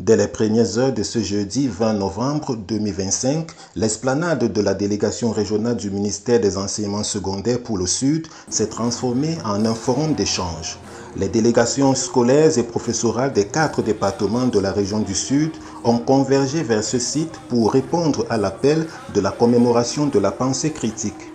Dès les premières heures de ce jeudi 20 novembre 2025, l'esplanade de la délégation régionale du ministère des enseignements secondaires pour le Sud s'est transformée en un forum d'échange. Les délégations scolaires et professorales des 4 départements de la région du Sud ont convergé vers ce site pour répondre à l'appel de la commémoration de la pensée critique.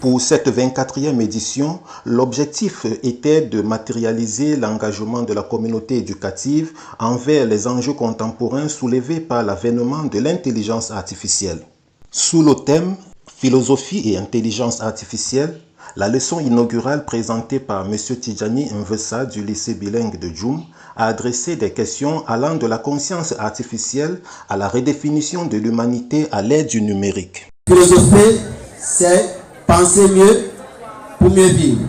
Pour cette 24e édition, l'objectif était de matérialiser l'engagement de la communauté éducative envers les enjeux contemporains soulevés par l'avènement de l'intelligence artificielle. Sous le thème « Philosophie et intelligence artificielle », la leçon inaugurale présentée par M. Tidjani Mvessa du lycée bilingue de Djoum a adressé des questions allant de la conscience artificielle à la redéfinition de l'humanité à l'aide du numérique. Philosophie, c'est penser mieux pour mieux vivre.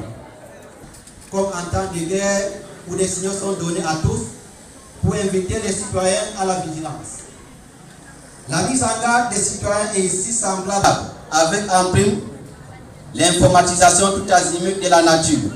Comme en temps de guerre où des signaux sont donnés à tous pour inviter les citoyens à la vigilance. La mise en garde des citoyens est ici semblable avec en prime l'informatisation tout azimut de la nature.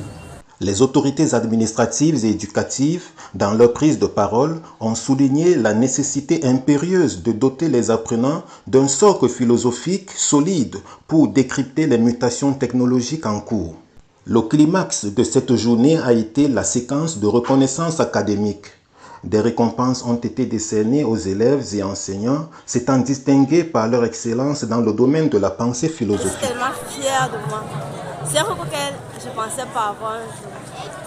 Les autorités administratives et éducatives, dans leur prise de parole, ont souligné la nécessité impérieuse de doter les apprenants d'un socle philosophique solide pour décrypter les mutations technologiques en cours. Le climax de cette journée a été la séquence de reconnaissance académique. Des récompenses ont été décernées aux élèves et enseignants s'étant distingués par leur excellence dans le domaine de la pensée philosophique. Je suis tellement fière de moi. C'est un rêve auquel je ne pensais pas avoir un jour.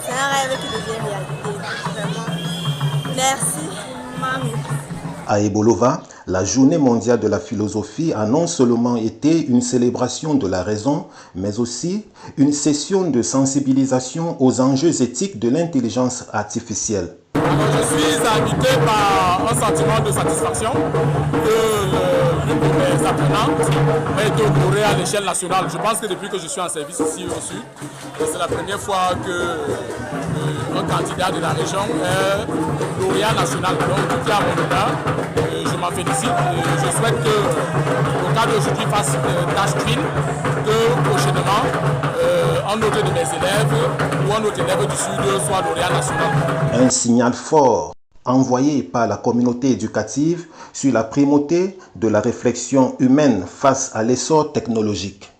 C'est un rêve qui devient réalité. Vraiment. Merci, mamie. À Ebolova, la Journée mondiale de la philosophie a non seulement été une célébration de la raison, mais aussi une session de sensibilisation aux enjeux éthiques de l'intelligence artificielle. Je suis habité par un sentiment de satisfaction que l'une de mes apprenantes a été honorée à l'échelle nationale. Je pense que depuis que je suis en service ici au Sud, c'est la première fois qu'un candidat de la région est lauréat national. Donc tout est à mon honneur. Je m'en félicite et je souhaite que le cas d'aujourd'hui fasse tâche clean, que prochainement un autre de mes élèves ou un autre élève du Sud soit lauréat national. Un signal fort envoyé par la communauté éducative sur la primauté de la réflexion humaine face à l'essor technologique.